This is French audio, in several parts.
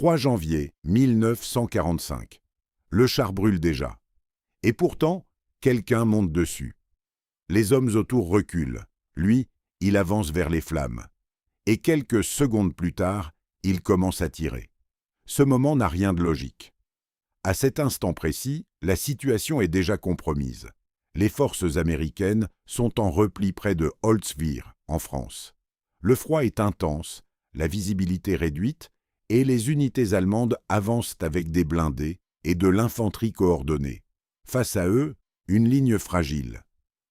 3 janvier 1945. Le char brûle déjà. Et pourtant, quelqu'un monte dessus. Les hommes autour reculent. Lui, il avance vers les flammes. Et quelques secondes plus tard, il commence à tirer. Ce moment n'a rien de logique. À cet instant précis, la situation est déjà compromise. Les forces américaines sont en repli près de Holzwihr, en France. Le froid est intense, la visibilité réduite, et les unités allemandes avancent avec des blindés et de l'infanterie coordonnée. Face à eux, une ligne fragile,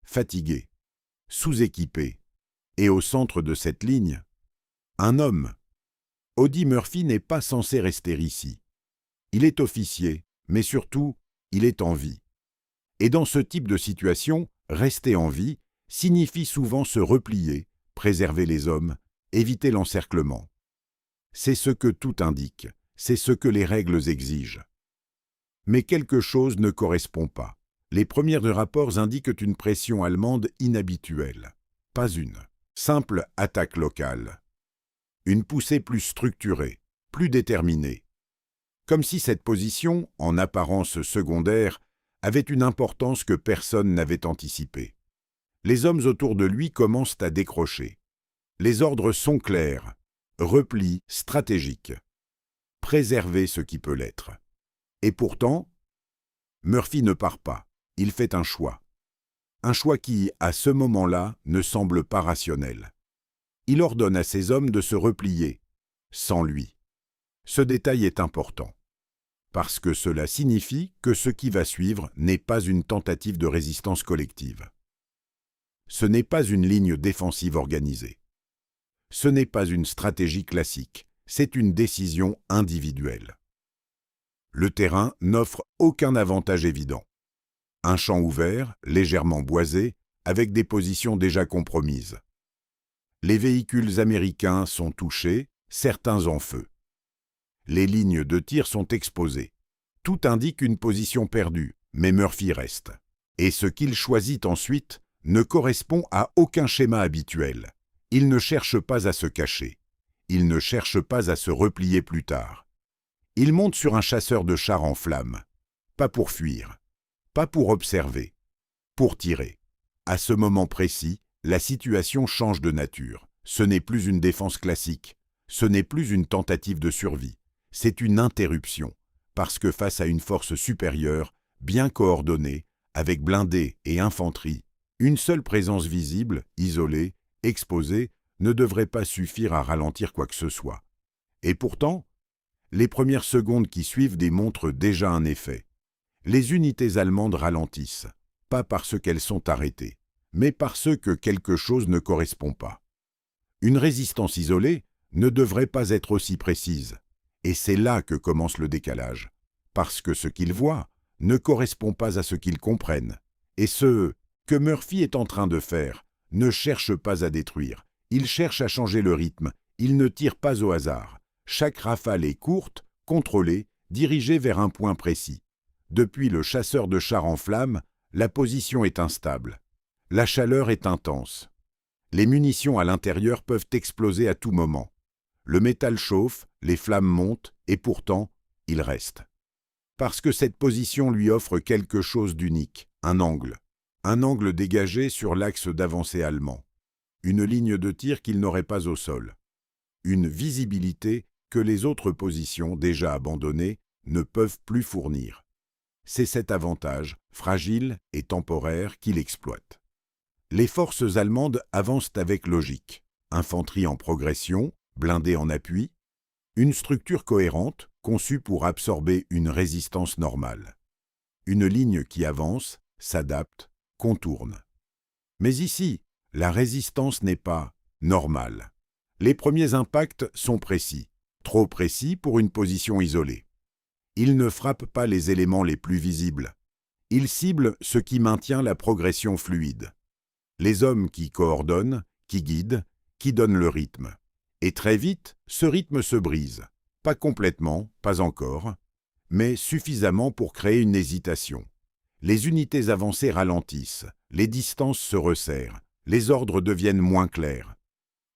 fatiguée, sous-équipée. Et au centre de cette ligne, un homme. Audie Murphy n'est pas censé rester ici. Il est officier, mais surtout, il est en vie. Et dans ce type de situation, rester en vie signifie souvent se replier, préserver les hommes, éviter l'encerclement. C'est ce que tout indique, c'est ce que les règles exigent. Mais quelque chose ne correspond pas. Les premiers rapports indiquent une pression allemande inhabituelle. Pas une simple attaque locale. Une poussée plus structurée, plus déterminée. Comme si cette position, en apparence secondaire, avait une importance que personne n'avait anticipée. Les hommes autour de lui commencent à décrocher. Les ordres sont clairs. Repli stratégique. Préserver ce qui peut l'être. Et pourtant, Murphy ne part pas. Il fait un choix. Un choix qui, à ce moment-là, ne semble pas rationnel. Il ordonne à ses hommes de se replier, sans lui. Ce détail est important, parce que cela signifie que ce qui va suivre n'est pas une tentative de résistance collective. Ce n'est pas une ligne défensive organisée. Ce n'est pas une stratégie classique, c'est une décision individuelle. Le terrain n'offre aucun avantage évident. Un champ ouvert, légèrement boisé, avec des positions déjà compromises. Les véhicules américains sont touchés, certains en feu. Les lignes de tir sont exposées. Tout indique une position perdue, mais Murphy reste. Et ce qu'il choisit ensuite ne correspond à aucun schéma habituel. Il ne cherche pas à se cacher. Il ne cherche pas à se replier plus tard. Il monte sur un chasseur de chars en flammes. Pas pour fuir. Pas pour observer. Pour tirer. À ce moment précis, la situation change de nature. Ce n'est plus une défense classique. Ce n'est plus une tentative de survie. C'est une interruption. Parce que face à une force supérieure, bien coordonnée, avec blindés et infanterie, une seule présence visible, isolée, exposée, ne devrait pas suffire à ralentir quoi que ce soit. Et pourtant, les premières secondes qui suivent démontrent déjà un effet. Les unités allemandes ralentissent, pas parce qu'elles sont arrêtées, mais parce que quelque chose ne correspond pas. Une résistance isolée ne devrait pas être aussi précise, et c'est là que commence le décalage, parce que ce qu'ils voient ne correspond pas à ce qu'ils comprennent, et ce que Murphy est en train de faire ne cherche pas à détruire, il cherche à changer le rythme, il ne tire pas au hasard. Chaque rafale est courte, contrôlée, dirigée vers un point précis. Depuis le chasseur de chars en flammes, la position est instable. La chaleur est intense. Les munitions à l'intérieur peuvent exploser à tout moment. Le métal chauffe, les flammes montent, et pourtant, il reste. Parce que cette position lui offre quelque chose d'unique, un angle dégagé sur l'axe d'avancée allemand, une ligne de tir qu'il n'aurait pas au sol, une visibilité que les autres positions déjà abandonnées ne peuvent plus fournir. C'est cet avantage, fragile et temporaire, qu'il exploite. Les forces allemandes avancent avec logique, infanterie en progression, blindés en appui, une structure cohérente conçue pour absorber une résistance normale. Une ligne qui avance, s'adapte, contourne. Mais ici, la résistance n'est pas normale. Les premiers impacts sont précis, trop précis pour une position isolée. Ils ne frappent pas les éléments les plus visibles. Ils ciblent ce qui maintient la progression fluide. Les hommes qui coordonnent, qui guident, qui donnent le rythme. Et très vite, ce rythme se brise. Pas complètement, pas encore, mais suffisamment pour créer une hésitation. Les unités avancées ralentissent, les distances se resserrent, les ordres deviennent moins clairs.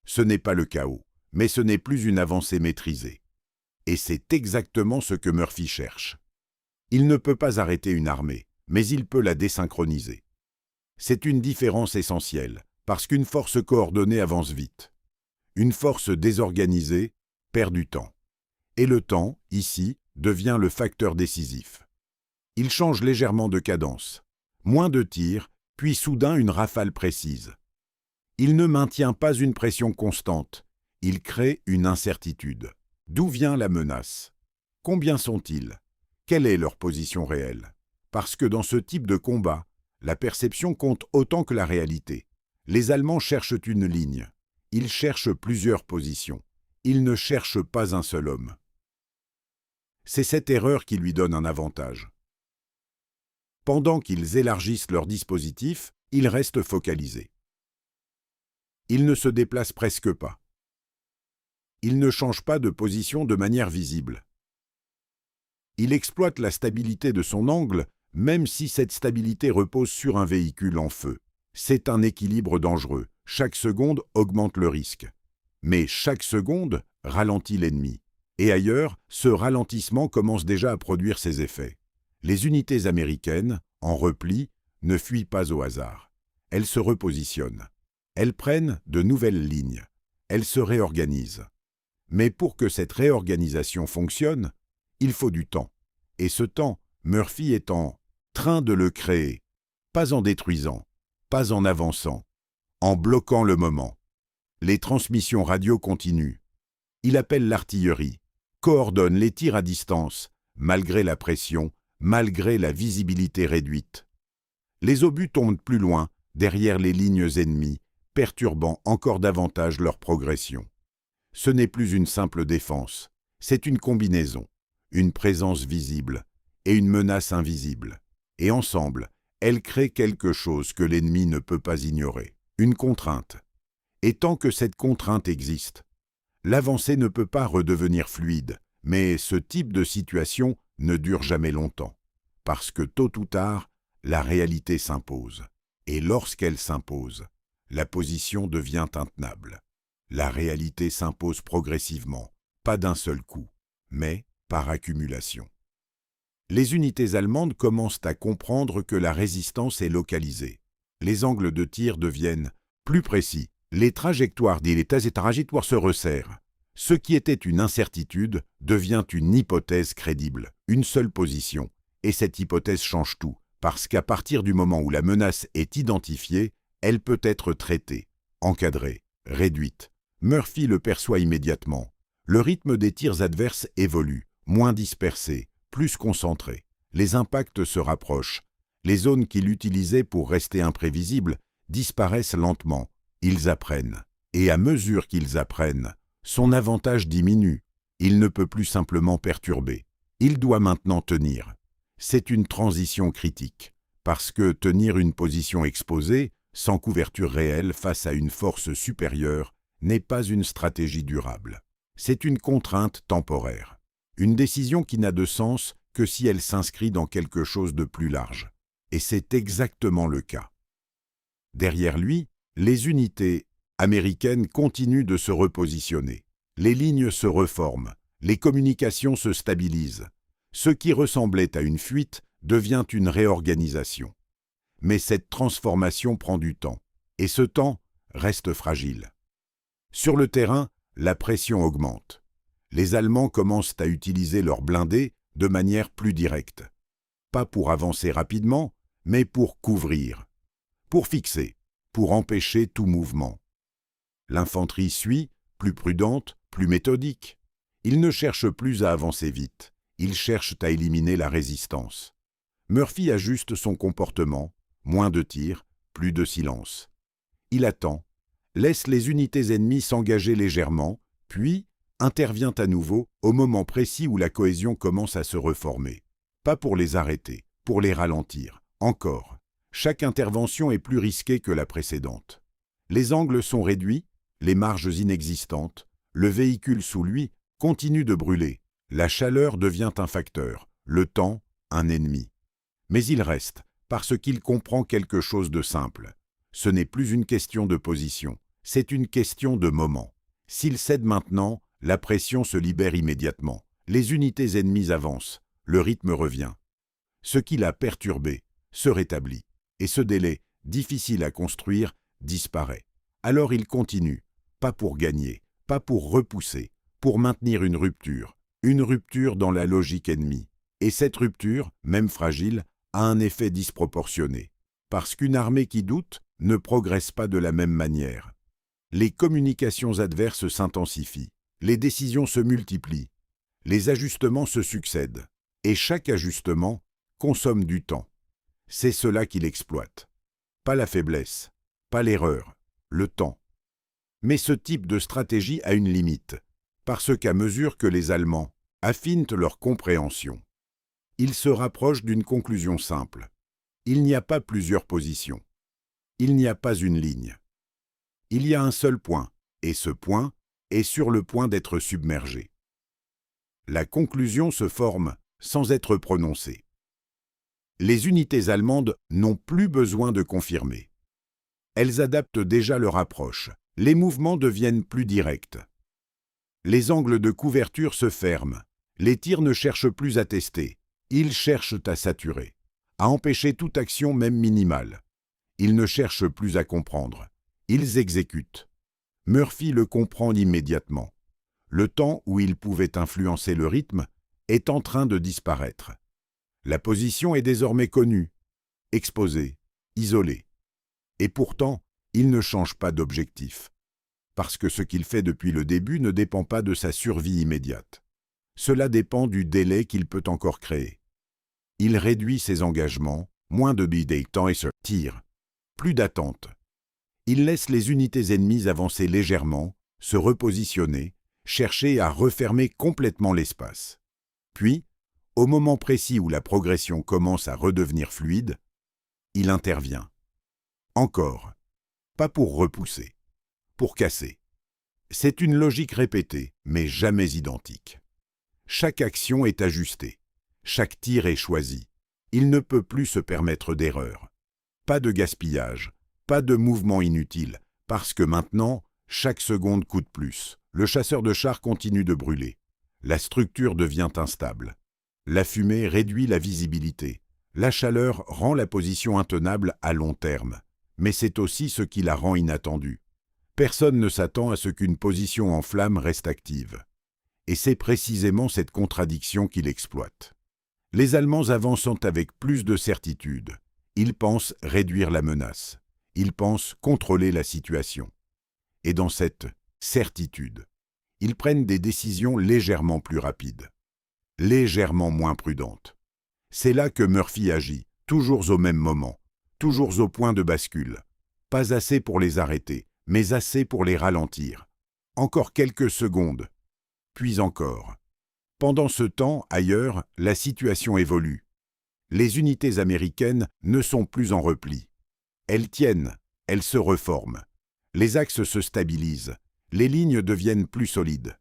Ce n'est pas le chaos, mais ce n'est plus une avancée maîtrisée. Et c'est exactement ce que Murphy cherche. Il ne peut pas arrêter une armée, mais il peut la désynchroniser. C'est une différence essentielle, parce qu'une force coordonnée avance vite. Une force désorganisée perd du temps. Et le temps, ici, devient le facteur décisif. Il change légèrement de cadence. Moins de tirs, puis soudain une rafale précise. Il ne maintient pas une pression constante. Il crée une incertitude. D'où vient la menace? Combien sont-ils? Quelle est leur position réelle? Parce que dans ce type de combat, la perception compte autant que la réalité. Les Allemands cherchent une ligne. Ils cherchent plusieurs positions. Ils ne cherchent pas un seul homme. C'est cette erreur qui lui donne un avantage. Pendant qu'ils élargissent leur dispositif, ils restent focalisés. Ils ne se déplacent presque pas. Ils ne changent pas de position de manière visible. Il exploite la stabilité de son angle, même si cette stabilité repose sur un véhicule en feu. C'est un équilibre dangereux. Chaque seconde augmente le risque. Mais chaque seconde ralentit l'ennemi. Et ailleurs, ce ralentissement commence déjà à produire ses effets. Les unités américaines, en repli, ne fuient pas au hasard. Elles se repositionnent. Elles prennent de nouvelles lignes. Elles se réorganisent. Mais pour que cette réorganisation fonctionne, il faut du temps. Et ce temps, Murphy est en train de le créer. Pas en détruisant, pas en avançant, en bloquant le moment. Les transmissions radio continuent. Il appelle l'artillerie, coordonne les tirs à distance, malgré la pression, malgré la visibilité réduite. Les obus tombent plus loin, derrière les lignes ennemies, perturbant encore davantage leur progression. Ce n'est plus une simple défense, c'est une combinaison, une présence visible et une menace invisible. Et ensemble, elles créent quelque chose que l'ennemi ne peut pas ignorer, une contrainte. Et tant que cette contrainte existe, l'avancée ne peut pas redevenir fluide, mais ce type de situation ne dure jamais longtemps, parce que tôt ou tard, la réalité s'impose. Et lorsqu'elle s'impose, la position devient intenable. La réalité s'impose progressivement, pas d'un seul coup, mais par accumulation. Les unités allemandes commencent à comprendre que la résistance est localisée. Les angles de tir deviennent plus précis. Les trajectoires se resserrent. Ce qui était une incertitude devient une hypothèse crédible, une seule position. Et cette hypothèse change tout, parce qu'à partir du moment où la menace est identifiée, elle peut être traitée, encadrée, réduite. Murphy le perçoit immédiatement. Le rythme des tirs adverses évolue, moins dispersé, plus concentré. Les impacts se rapprochent. Les zones qu'il utilisait pour rester imprévisibles disparaissent lentement. Ils apprennent. Et à mesure qu'ils apprennent, son avantage diminue. Il ne peut plus simplement perturber. Il doit maintenant tenir. C'est une transition critique, parce que tenir une position exposée, sans couverture réelle face à une force supérieure, n'est pas une stratégie durable. C'est une contrainte temporaire. Une décision qui n'a de sens que si elle s'inscrit dans quelque chose de plus large. Et c'est exactement le cas. Derrière lui, les unités américaines continuent de se repositionner. Les lignes se reforment, les communications se stabilisent. Ce qui ressemblait à une fuite devient une réorganisation. Mais cette transformation prend du temps, et ce temps reste fragile. Sur le terrain, la pression augmente. Les Allemands commencent à utiliser leurs blindés de manière plus directe. Pas pour avancer rapidement, mais pour couvrir, pour fixer, pour empêcher tout mouvement. L'infanterie suit, plus prudente, plus méthodique. Ils ne cherchent plus à avancer vite, ils cherchent à éliminer la résistance. Murphy ajuste son comportement, moins de tirs, plus de silence. Il attend, laisse les unités ennemies s'engager légèrement, puis intervient à nouveau au moment précis où la cohésion commence à se reformer. Pas pour les arrêter, pour les ralentir. Encore, chaque intervention est plus risquée que la précédente. Les angles sont réduits, les marges inexistantes, le véhicule sous lui continue de brûler. La chaleur devient un facteur, le temps, un ennemi. Mais il reste, parce qu'il comprend quelque chose de simple. Ce n'est plus une question de position, c'est une question de moment. S'il cède maintenant, la pression se libère immédiatement. Les unités ennemies avancent, le rythme revient. Ce qui l'a perturbé se rétablit, et ce délai, difficile à construire, disparaît. Alors il continue, pas pour gagner, pas pour repousser, pour maintenir une rupture dans la logique ennemie. Et cette rupture, même fragile, a un effet disproportionné, parce qu'une armée qui doute ne progresse pas de la même manière. Les communications adverses s'intensifient, les décisions se multiplient, les ajustements se succèdent, et chaque ajustement consomme du temps. C'est cela qu'il exploite. Pas la faiblesse, pas l'erreur, le temps. Mais ce type de stratégie a une limite, parce qu'à mesure que les Allemands affinent leur compréhension, ils se rapprochent d'une conclusion simple. Il n'y a pas plusieurs positions. Il n'y a pas une ligne. Il y a un seul point, et ce point est sur le point d'être submergé. La conclusion se forme sans être prononcée. Les unités allemandes n'ont plus besoin de confirmer. Elles adaptent déjà leur approche. Les mouvements deviennent plus directs. Les angles de couverture se ferment. Les tirs ne cherchent plus à tester. Ils cherchent à saturer, à empêcher toute action même minimale. Ils ne cherchent plus à comprendre. Ils exécutent. Murphy le comprend immédiatement. Le temps où il pouvait influencer le rythme est en train de disparaître. La position est désormais connue, exposée, isolée. Et pourtant, il ne change pas d'objectif. Parce que ce qu'il fait depuis le début ne dépend pas de sa survie immédiate. Cela dépend du délai qu'il peut encore créer. Il réduit ses engagements, moins de temps et se tire. Plus d'attente. Il laisse les unités ennemies avancer légèrement, se repositionner, chercher à refermer complètement l'espace. Puis, au moment précis où la progression commence à redevenir fluide, il intervient. Encore. Pas pour repousser, pour casser. C'est une logique répétée, mais jamais identique. Chaque action est ajustée. Chaque tir est choisi. Il ne peut plus se permettre d'erreur. Pas de gaspillage, pas de mouvement inutile, parce que maintenant, chaque seconde coûte plus. Le chasseur de chars continue de brûler. La structure devient instable. La fumée réduit la visibilité. La chaleur rend la position intenable à long terme. Mais c'est aussi ce qui la rend inattendue. Personne ne s'attend à ce qu'une position en flammes reste active. Et c'est précisément cette contradiction qu'il exploite. Les Allemands avançant avec plus de certitude. Ils pensent réduire la menace. Ils pensent contrôler la situation. Et dans cette certitude, ils prennent des décisions légèrement plus rapides, légèrement moins prudentes. C'est là que Murphy agit, toujours au même moment, toujours au point de bascule. Pas assez pour les arrêter, mais assez pour les ralentir. Encore quelques secondes, puis encore. Pendant ce temps, ailleurs, la situation évolue. Les unités américaines ne sont plus en repli. Elles tiennent, elles se reforment. Les axes se stabilisent, les lignes deviennent plus solides.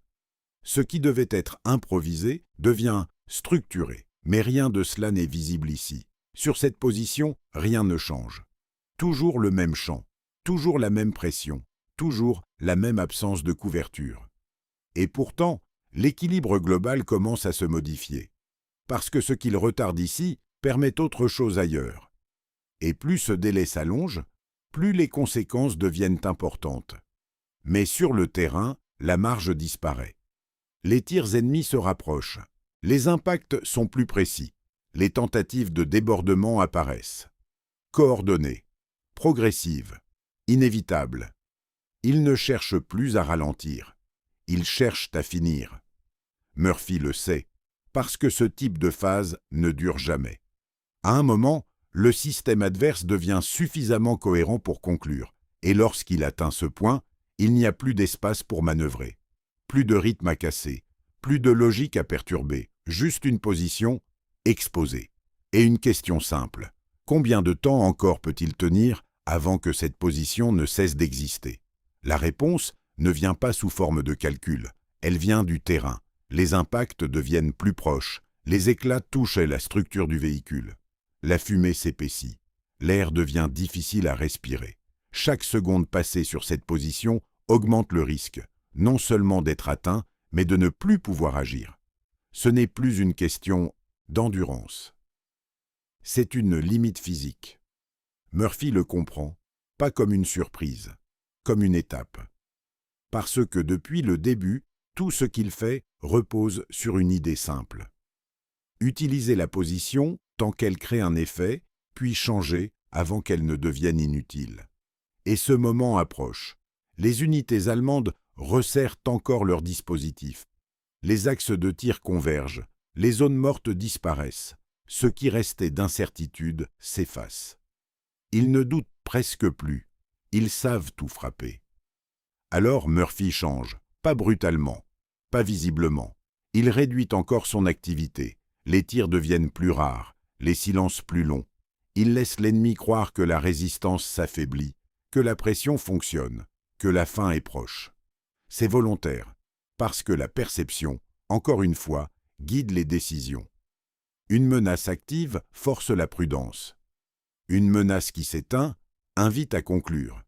Ce qui devait être improvisé devient structuré, mais rien de cela n'est visible ici. Sur cette position, rien ne change. Toujours le même champ, toujours la même pression, toujours la même absence de couverture. Et pourtant, l'équilibre global commence à se modifier, parce que ce qu'il retarde ici permet autre chose ailleurs. Et plus ce délai s'allonge, plus les conséquences deviennent importantes. Mais sur le terrain, la marge disparaît. Les tirs ennemis se rapprochent. Les impacts sont plus précis. Les tentatives de débordement apparaissent. Coordonnées, progressives, inévitables. Ils ne cherchent plus à ralentir. Ils cherchent à finir. Murphy le sait, parce que ce type de phase ne dure jamais. À un moment, le système adverse devient suffisamment cohérent pour conclure, et lorsqu'il atteint ce point, il n'y a plus d'espace pour manœuvrer. Plus de rythme à casser, plus de logique à perturber, juste une position exposée. Et une question simple. Combien de temps encore peut-il tenir avant que cette position ne cesse d'exister? La réponse ne vient pas sous forme de calcul, elle vient du terrain. Les impacts deviennent plus proches, les éclats touchent la structure du véhicule. La fumée s'épaissit, l'air devient difficile à respirer. Chaque seconde passée sur cette position augmente le risque, non seulement d'être atteint, mais de ne plus pouvoir agir. ce n'est plus une question d'endurance. C'est une limite physique. Murphy le comprend, pas comme une surprise, comme une étape. Parce que depuis le début, tout ce qu'il fait repose sur une idée simple. Utiliser la position tant qu'elle crée un effet, puis changer avant qu'elle ne devienne inutile. Et ce moment approche. Les unités allemandes resserrent encore leur dispositif. Les axes de tir convergent, les zones mortes disparaissent. Ce qui restait d'incertitude s'efface. Ils ne doutent presque plus. Ils savent tout frapper. Alors Murphy change, pas brutalement, pas visiblement. Il réduit encore son activité. Les tirs deviennent plus rares, les silences plus longs. Il laisse l'ennemi croire que la résistance s'affaiblit, que la pression fonctionne, que la fin est proche. C'est volontaire, parce que la perception, encore une fois, guide les décisions. Une menace active force la prudence. Une menace qui s'éteint invite à conclure.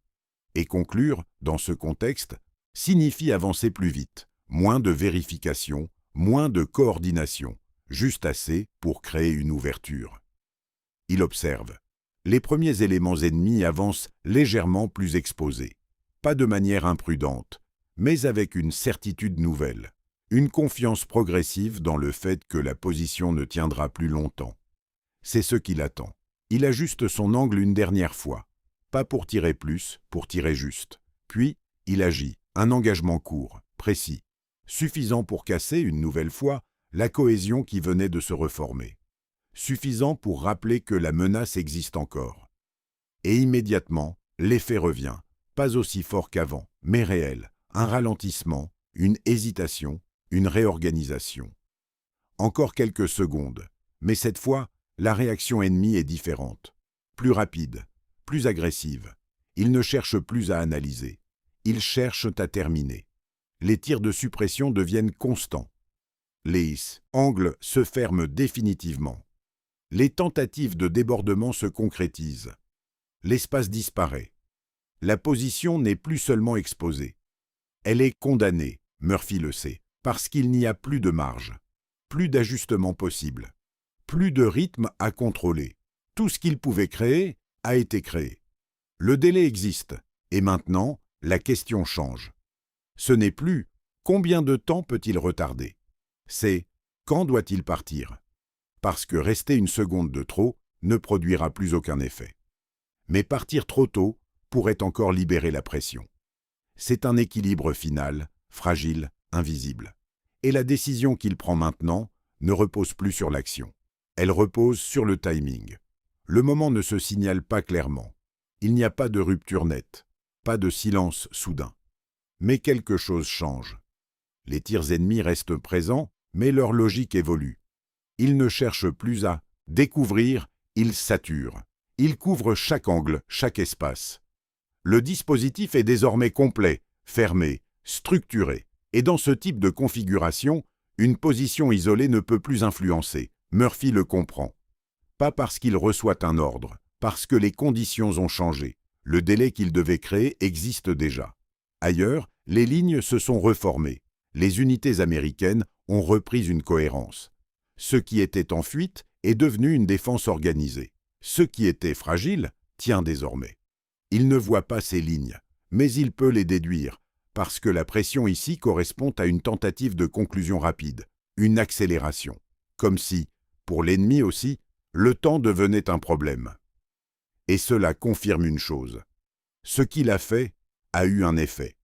Et conclure, dans ce contexte, signifie avancer plus vite, moins de vérification, moins de coordination, juste assez pour créer une ouverture. Il observe. Les premiers éléments ennemis avancent légèrement plus exposés, pas de manière imprudente, mais avec une certitude nouvelle, une confiance progressive dans le fait que la position ne tiendra plus longtemps. C'est ce qu'il attend. Il ajuste son angle une dernière fois, pas pour tirer plus, pour tirer juste. Puis, il agit, un engagement court, précis, suffisant pour casser une nouvelle fois la cohésion qui venait de se reformer, suffisant pour rappeler que la menace existe encore. Et immédiatement, l'effet revient, pas aussi fort qu'avant, mais réel, un ralentissement, une hésitation, une réorganisation. Encore quelques secondes, mais cette fois, la réaction ennemie est différente, plus rapide, plus agressive. Ils ne cherchent plus à analyser, ils cherchent à terminer. Les tirs de suppression deviennent constants. Les angles se ferment définitivement. Les tentatives de débordement se concrétisent. L'espace disparaît. La position n'est plus seulement exposée. Elle est condamnée, Murphy le sait, parce qu'il n'y a plus de marge, plus d'ajustement possible, plus de rythme à contrôler. Tout ce qu'il pouvait créer a été créé. Le délai existe, et maintenant, la question change. Ce n'est plus « combien de temps peut-il retarder ?» C'est « quand doit-il partir ?» Parce que rester une seconde de trop ne produira plus aucun effet. Mais partir trop tôt pourrait encore libérer la pression. C'est un équilibre final, fragile, invisible. Et la décision qu'il prend maintenant ne repose plus sur l'action. Elle repose sur le timing. Le moment ne se signale pas clairement. Il n'y a pas de rupture nette, pas de silence soudain. Mais quelque chose change. Les tirs ennemis restent présents, mais leur logique évolue. Ils ne cherchent plus à découvrir, ils saturent. Ils couvrent chaque angle, chaque espace. Le dispositif est désormais complet, fermé, structuré. Et dans ce type de configuration, une position isolée ne peut plus influencer. Murphy le comprend. Pas parce qu'il reçoit un ordre, parce que les conditions ont changé. Le délai qu'il devait créer existe déjà. Ailleurs, les lignes se sont reformées. Les unités américaines ont repris une cohérence. Ce qui était en fuite est devenu une défense organisée. Ce qui était fragile tient désormais. Il ne voit pas ces lignes, mais il peut les déduire, parce que la pression ici correspond à une tentative de conclusion rapide, une accélération. Comme si, pour l'ennemi aussi, le temps devenait un problème. Et cela confirme une chose. Ce qu'il a fait a eu un effet.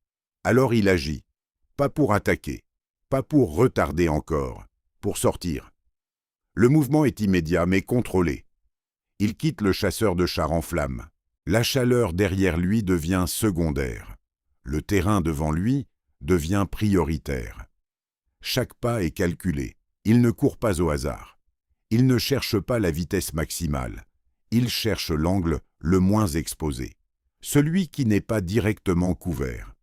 Alors il agit, pas pour attaquer, pas pour retarder encore, pour sortir. Le mouvement est immédiat mais contrôlé. Il quitte le chasseur de chars en flammes. La chaleur derrière lui devient secondaire. Le terrain devant lui devient prioritaire. Chaque pas est calculé. Il ne court pas au hasard. Il ne cherche pas la vitesse maximale. Il cherche l'angle le moins exposé. Celui qui n'est pas directement couvert.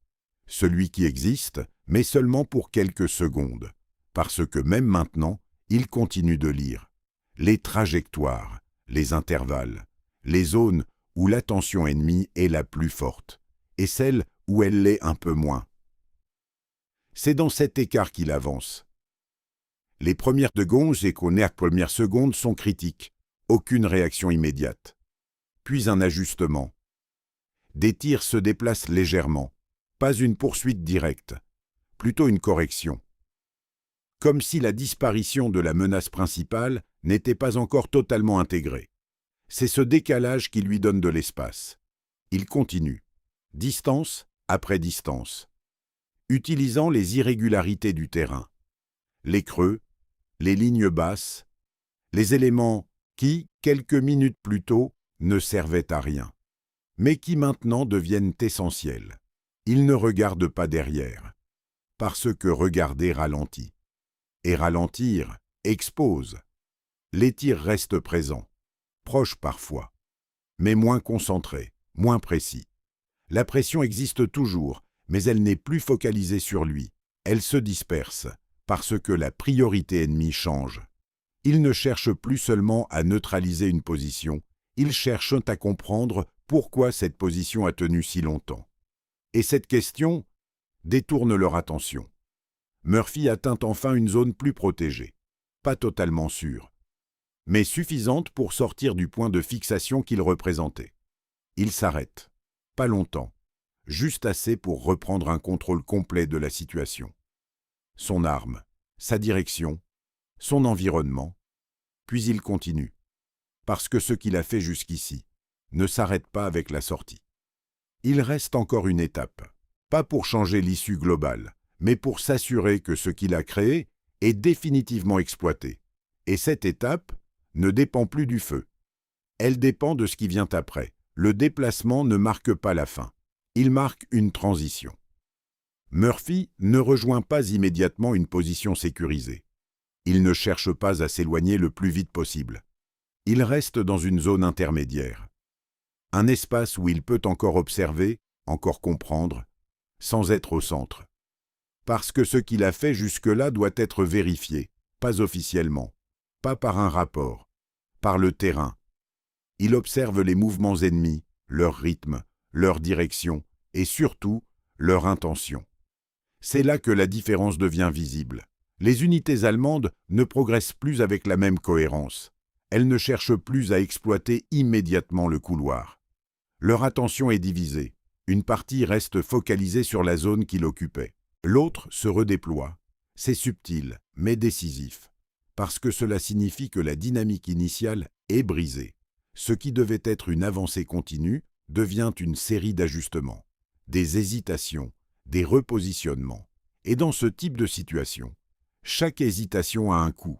Celui qui existe, mais seulement pour quelques secondes. Parce que même maintenant, il continue de lire. Les trajectoires, les intervalles, les zones où l'attention ennemie est la plus forte, et celles où elle l'est un peu moins. C'est dans cet écart qu'il avance. Les premières secondes et les premières secondes sont critiques. Aucune réaction immédiate. Puis un ajustement. Des tirs se déplacent légèrement. Pas une poursuite directe. Plutôt une correction. Comme si la disparition de la menace principale n'était pas encore totalement intégrée. C'est ce décalage qui lui donne de l'espace. Il continue. Distance après distance. Utilisant les irrégularités du terrain. Les creux, les lignes basses, les éléments qui, quelques minutes plus tôt, ne servaient à rien, mais qui maintenant deviennent essentiels. Il ne regarde pas derrière, parce que regarder ralentit. Et ralentir expose. Les tirs restent présents, proches parfois, mais moins concentrés, moins précis. La pression existe toujours, mais elle n'est plus focalisée sur lui. Elle se disperse, parce que la priorité ennemie change. Il ne cherche plus seulement à neutraliser une position, ils cherchent à comprendre pourquoi cette position a tenu si longtemps. Et cette question détourne leur attention. Murphy atteint enfin une zone plus protégée, pas totalement sûre, mais suffisante pour sortir du point de fixation qu'il représentait. Il s'arrête, pas longtemps, juste assez pour reprendre un contrôle complet de la situation. Son arme, sa direction, son environnement, puis il continue, parce que ce qu'il a fait jusqu'ici ne s'arrête pas avec la sortie. Il reste encore une étape, pas pour changer l'issue globale, mais pour s'assurer que ce qu'il a créé est définitivement exploité. Et cette étape ne dépend plus du feu. Elle dépend de ce qui vient après. Le déplacement ne marque pas la fin. Il marque une transition. Murphy ne rejoint pas immédiatement une position sécurisée. Il ne cherche pas à s'éloigner le plus vite possible. Il reste dans une zone intermédiaire. Un espace où il peut encore observer, encore comprendre, sans être au centre. Parce que ce qu'il a fait jusque-là doit être vérifié, pas officiellement, pas par un rapport, par le terrain. Il observe les mouvements ennemis, leur rythme, leur direction et surtout leur intention. C'est là que la différence devient visible. Les unités allemandes ne progressent plus avec la même cohérence. Elles ne cherchent plus à exploiter immédiatement le couloir. Leur attention est divisée. Une partie reste focalisée sur la zone qu'il occupait. L'autre se redéploie. C'est subtil, mais décisif, parce que cela signifie que la dynamique initiale est brisée. Ce qui devait être une avancée continue devient une série d'ajustements, des hésitations, des repositionnements. Et dans ce type de situation, chaque hésitation a un coût.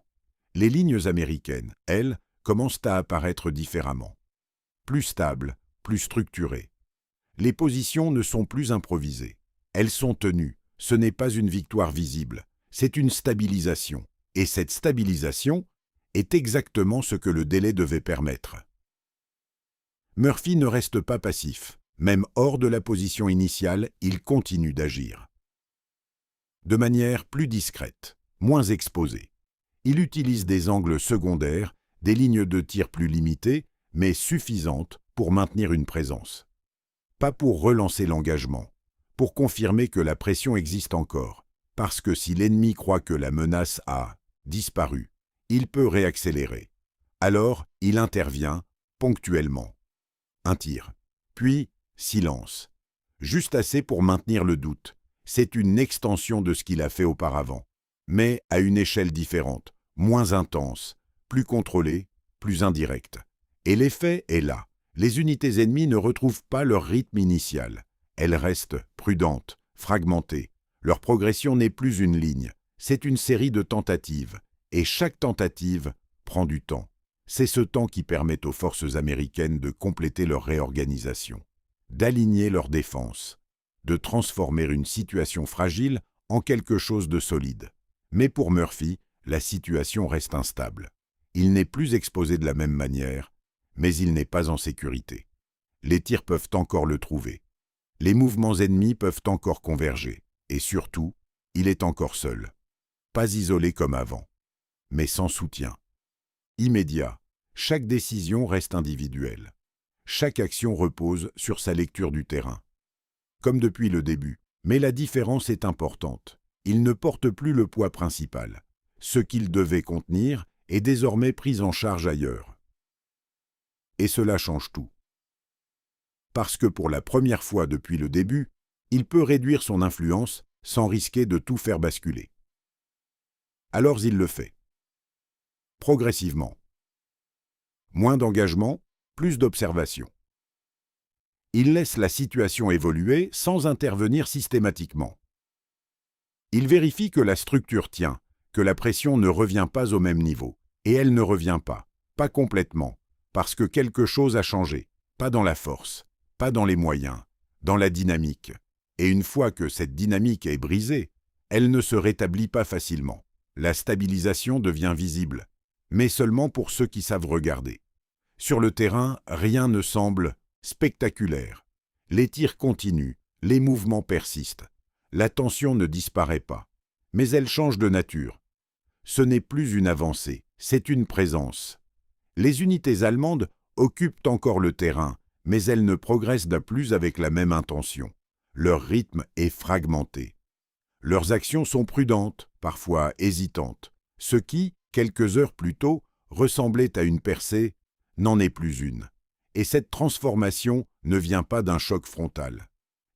Les lignes américaines, elles, commencent à apparaître différemment. Plus stables, plus structurées. Les positions ne sont plus improvisées. Elles sont tenues. Ce n'est pas une victoire visible, c'est une stabilisation. Et cette stabilisation est exactement ce que le délai devait permettre. Murphy ne reste pas passif. Même hors de la position initiale, il continue d'agir. De manière plus discrète, moins exposée. Il utilise des angles secondaires, des lignes de tir plus limitées, mais suffisantes pour maintenir une présence. Pas pour relancer l'engagement, pour confirmer que la pression existe encore, parce que si l'ennemi croit que la menace a disparu, il peut réaccélérer. Alors, il intervient, ponctuellement. Un tir, puis silence. Juste assez pour maintenir le doute. C'est une extension de ce qu'il a fait auparavant, mais à une échelle différente, moins intense, plus contrôlée, plus indirecte. Et l'effet est là. Les unités ennemies ne retrouvent pas leur rythme initial. Elles restent prudentes, fragmentées. Leur progression n'est plus une ligne, c'est une série de tentatives. Et chaque tentative prend du temps. C'est ce temps qui permet aux forces américaines de compléter leur réorganisation, d'aligner leur défense, de transformer une situation fragile en quelque chose de solide. Mais pour Murphy, la situation reste instable. Il n'est plus exposé de la même manière, mais il n'est pas en sécurité. Les tirs peuvent encore le trouver. Les mouvements ennemis peuvent encore converger. Et surtout, il est encore seul. Pas isolé comme avant, mais sans soutien. Immédiat, chaque décision reste individuelle. Chaque action repose sur sa lecture du terrain. Comme depuis le début, mais la différence est importante. Il ne porte plus le poids principal. ce qu'il devait contenir est désormais pris en charge ailleurs. Et cela change tout. Parce que pour la première fois depuis le début, il peut réduire son influence sans risquer de tout faire basculer. Alors il le fait. Progressivement. Moins d'engagement, plus d'observation. Il laisse la situation évoluer sans intervenir systématiquement. Il vérifie que la structure tient, que la pression ne revient pas au même niveau. Et elle ne revient pas complètement, parce que quelque chose a changé, pas dans la force, pas dans les moyens, dans la dynamique. Et une fois que cette dynamique est brisée, elle ne se rétablit pas facilement. La stabilisation devient visible, mais seulement pour ceux qui savent regarder. Sur le terrain, rien ne semble spectaculaire. Les tirs continuent, les mouvements persistent. La tension ne disparaît pas, mais elle change de nature. Ce n'est plus une avancée, c'est une présence. Les unités allemandes occupent encore le terrain, mais elles ne progressent plus avec la même intention. Leur rythme est fragmenté. Leurs actions sont prudentes, parfois hésitantes. Ce qui, quelques heures plus tôt, ressemblait à une percée, n'en est plus une. Et cette transformation ne vient pas d'un choc frontal.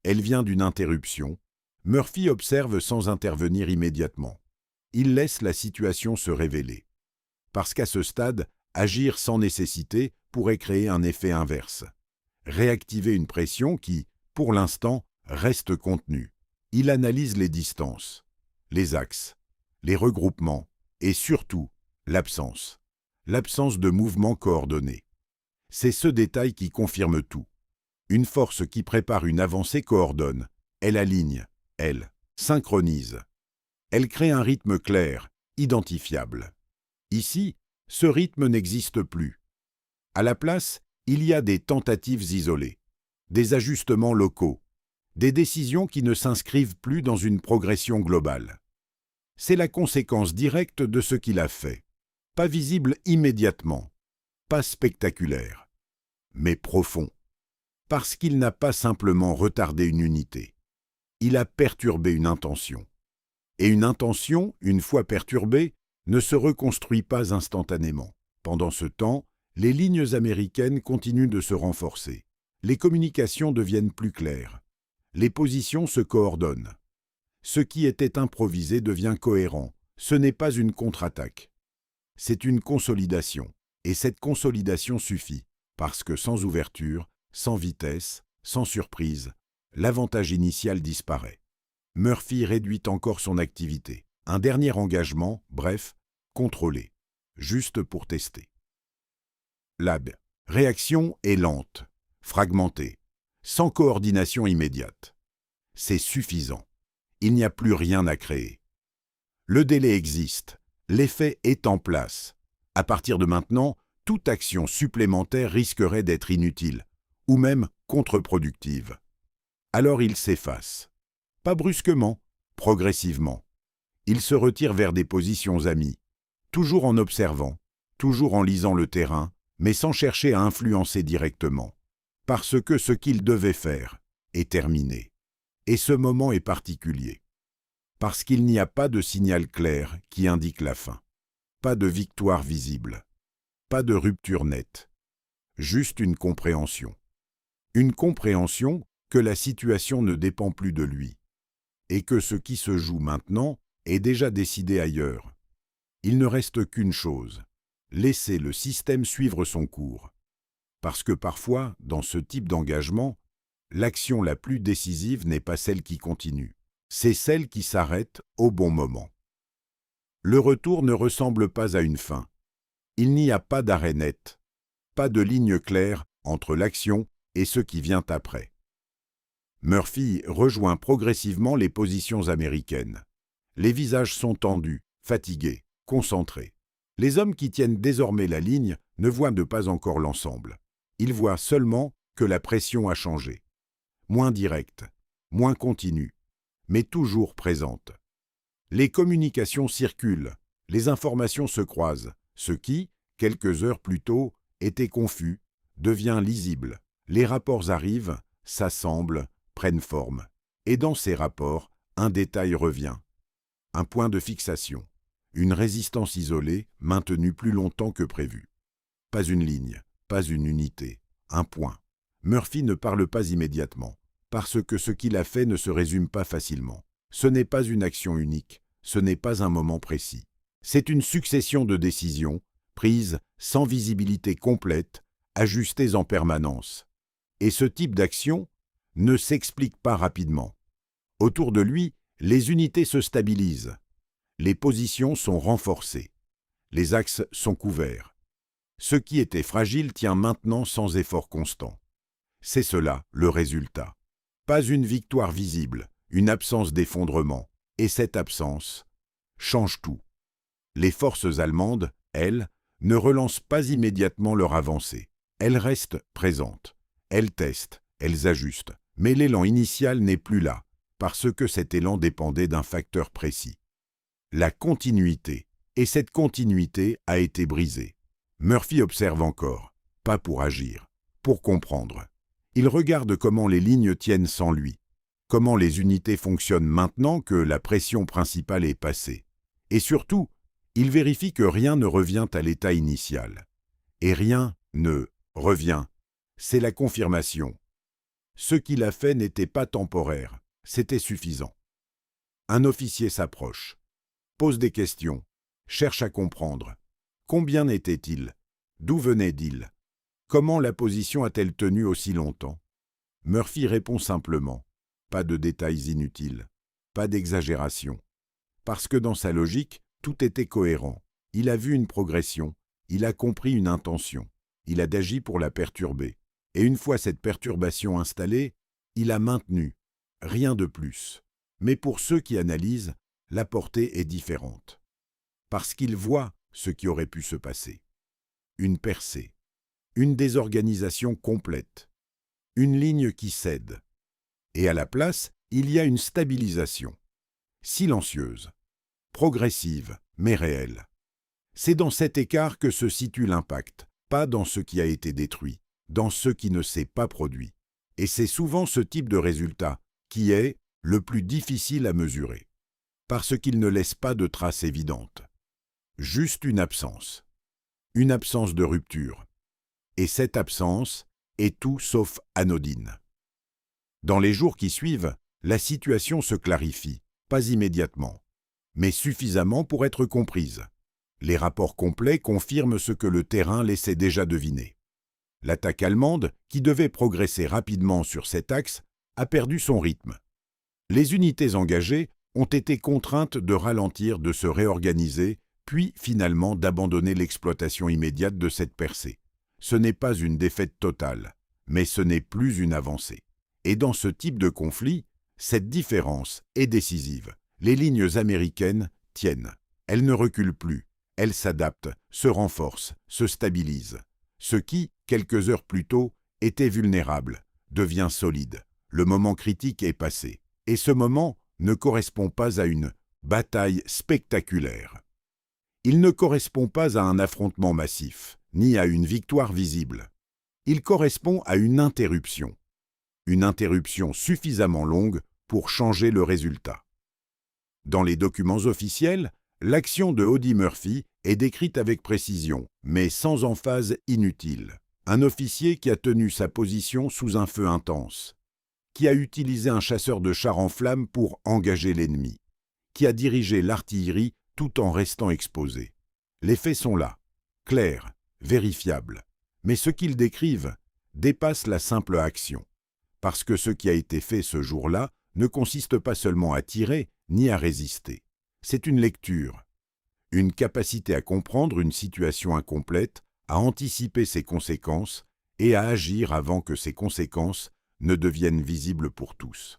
Elle vient d'une interruption. Murphy observe sans intervenir immédiatement. Il laisse la situation se révéler. Parce qu'à ce stade, agir sans nécessité pourrait créer un effet inverse. Réactiver une pression qui, pour l'instant, reste contenue. Il analyse les distances, les axes, les regroupements et surtout l'absence. L'absence de mouvement coordonné. C'est ce détail qui confirme tout. Une force qui prépare une avancée coordonne. Elle aligne, elle synchronise. Elle crée un rythme clair, identifiable. Ici, ce rythme n'existe plus. À la place, il y a des tentatives isolées, des ajustements locaux, des décisions qui ne s'inscrivent plus dans une progression globale. C'est la conséquence directe de ce qu'il a fait. Pas visible immédiatement, pas spectaculaire, mais profond. Parce qu'il n'a pas simplement retardé une unité. Il a perturbé une intention. Et une intention, une fois perturbée, ne se reconstruit pas instantanément. Pendant ce temps, les lignes américaines continuent de se renforcer. Les communications deviennent plus claires. Les positions se coordonnent. Ce qui était improvisé devient cohérent. Ce n'est pas une contre-attaque. C'est une consolidation. Et cette consolidation suffit, parce que sans ouverture, sans vitesse, sans surprise, l'avantage initial disparaît. Murphy réduit encore son activité. Un dernier engagement, bref, contrôlé, juste pour tester. La réaction est lente, fragmentée, sans coordination immédiate. C'est suffisant. Il n'y a plus rien à créer. Le délai existe, l'effet est en place. À partir de maintenant, toute action supplémentaire risquerait d'être inutile, ou même contre-productive. Alors il s'efface. Pas brusquement, progressivement. Il se retire vers des positions amies, toujours en observant, toujours en lisant le terrain, mais sans chercher à influencer directement. Parce que ce qu'il devait faire est terminé. Et ce moment est particulier. Parce qu'il n'y a pas de signal clair qui indique la fin. Pas de victoire visible. Pas de rupture nette. Juste une compréhension. Une compréhension que la situation ne dépend plus de lui. Et que ce qui se joue maintenant est déjà décidé ailleurs. Il ne reste qu'une chose, laisser le système suivre son cours. Parce que parfois, dans ce type d'engagement, l'action la plus décisive n'est pas celle qui continue, c'est celle qui s'arrête au bon moment. Le retour ne ressemble pas à une fin. Il n'y a pas d'arrêt net, pas de ligne claire entre l'action et ce qui vient après. Murphy rejoint progressivement les positions américaines. Les visages sont tendus, fatigués, concentrés. Les hommes qui tiennent désormais la ligne ne voient pas encore l'ensemble. Ils voient seulement que la pression a changé. Moins directe, moins continue, mais toujours présente. Les communications circulent, les informations se croisent. Ce qui, quelques heures plus tôt, était confus, devient lisible. Les rapports arrivent, s'assemblent, prennent forme. Et dans ces rapports, un détail revient. Un point de fixation. une résistance isolée, maintenue plus longtemps que prévu. Pas une ligne, pas une unité, un point. Murphy ne parle pas immédiatement, parce que ce qu'il a fait ne se résume pas facilement. Ce n'est pas une action unique, ce n'est pas un moment précis. C'est une succession de décisions, prises sans visibilité complète, ajustées en permanence. Et ce type d'action ne s'explique pas rapidement. Autour de lui, les unités se stabilisent. Les positions sont renforcées. Les axes sont couverts. Ce qui était fragile tient maintenant sans effort constant. C'est cela, le résultat. Pas une victoire visible, une absence d'effondrement. Et cette absence change tout. Les forces allemandes, elles, ne relancent pas immédiatement leur avancée. Elles restent présentes. Elles testent, elles ajustent. Mais l'élan initial n'est plus là, parce que cet élan dépendait d'un facteur précis. La continuité. Et cette continuité a été brisée. Murphy observe encore, pas pour agir, pour comprendre. Il regarde comment les lignes tiennent sans lui, comment les unités fonctionnent maintenant que la pression principale est passée. Et surtout, il vérifie que rien ne revient à l'état initial. Et rien ne revient. C'est la confirmation. Ce qu'il a fait n'était pas temporaire, c'était suffisant. Un officier s'approche, pose des questions, cherche à comprendre. Combien était-il? D'où venait-il? Comment la position a-t-elle tenu aussi longtemps? Murphy répond simplement, pas de détails inutiles, pas d'exagération. Parce que dans sa logique, tout était cohérent. Il a vu une progression, il a compris une intention, il a agi pour la perturber. Et une fois cette perturbation installée, il a maintenu, rien de plus. Mais pour ceux qui analysent, la portée est différente. Parce qu'ils voient ce qui aurait pu se passer. Une percée, une désorganisation complète, une ligne qui cède. Et à la place, il y a une stabilisation, silencieuse, progressive, mais réelle. C'est dans cet écart que se situe l'impact, pas dans ce qui a été détruit, dans ce qui ne s'est pas produit. Et c'est souvent ce type de résultat qui est le plus difficile à mesurer, parce qu'il ne laisse pas de traces évidentes. Juste une absence de rupture. Et cette absence est tout sauf anodine. Dans les jours qui suivent, la situation se clarifie, pas immédiatement, mais suffisamment pour être comprise. Les rapports complets confirment ce que le terrain laissait déjà deviner. L'attaque allemande, qui devait progresser rapidement sur cet axe, a perdu son rythme. Les unités engagées ont été contraintes de ralentir, de se réorganiser, puis finalement d'abandonner l'exploitation immédiate de cette percée. Ce n'est pas une défaite totale, mais ce n'est plus une avancée. Et dans ce type de conflit, cette différence est décisive. Les lignes américaines tiennent. Elles ne reculent plus. Elles s'adaptent, se renforcent, se stabilisent. Ce qui, quelques heures plus tôt, était vulnérable, devient solide. Le moment critique est passé. Et ce moment ne correspond pas à une bataille spectaculaire. Il ne correspond pas à un affrontement massif, ni à une victoire visible. Il correspond à une interruption suffisamment longue pour changer le résultat. Dans les documents officiels, l'action de Audie Murphy est décrite avec précision, mais sans emphase inutile. Un officier qui a tenu sa position sous un feu intense, qui a utilisé un chasseur de chars en flammes pour engager l'ennemi, qui a dirigé l'artillerie tout en restant exposé. Les faits sont là, clairs, vérifiables, mais ce qu'ils décrivent dépasse la simple action, parce que ce qui a été fait ce jour-là ne consiste pas seulement à tirer ni à résister. C'est une lecture, une capacité à comprendre une situation incomplète, à anticiper ses conséquences et à agir avant que ces conséquences ne deviennent visibles pour tous.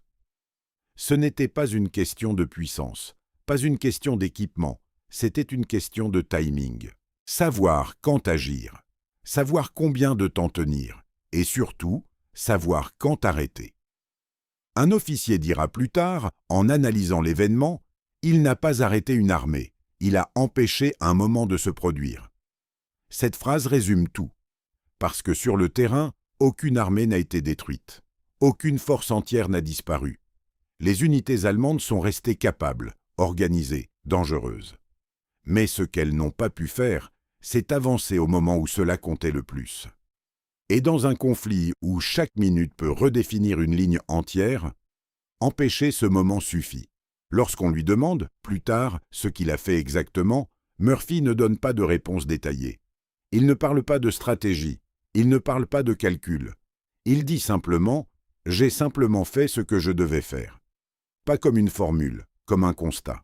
Ce n'était pas une question de puissance, pas une question d'équipement, c'était une question de timing. Savoir quand agir, savoir combien de temps tenir, et surtout, savoir quand arrêter. Un officier dira plus tard, en analysant l'événement, il n'a pas arrêté une armée, il a empêché un moment de se produire. Cette phrase résume tout, parce que sur le terrain, aucune armée n'a été détruite, aucune force entière n'a disparu. Les unités allemandes sont restées capables, organisées, dangereuses. Mais ce qu'elles n'ont pas pu faire, c'est avancer au moment où cela comptait le plus. Et dans un conflit où chaque minute peut redéfinir une ligne entière, empêcher ce moment suffit. Lorsqu'on lui demande, plus tard, ce qu'il a fait exactement, Murphy ne donne pas de réponse détaillée. Il ne parle pas de stratégie, il ne parle pas de calcul. Il dit simplement « j'ai simplement fait ce que je devais faire ». Pas comme une formule, comme un constat.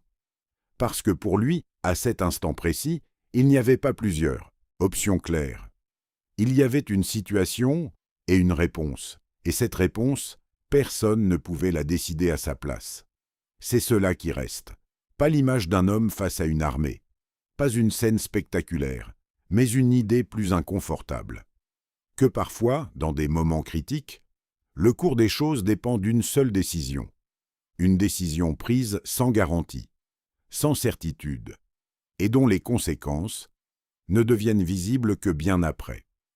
Parce que pour lui, à cet instant précis, il n'y avait pas plusieurs options claires. Il y avait une situation et une réponse. Et cette réponse, personne ne pouvait la décider à sa place. C'est cela qui reste. Pas l'image d'un homme face à une armée. Pas une scène spectaculaire, mais une idée plus inconfortable. Que parfois, dans des moments critiques, le cours des choses dépend d'une seule décision. Une décision prise sans garantie, sans certitude, et dont les conséquences ne deviennent visibles que bien après.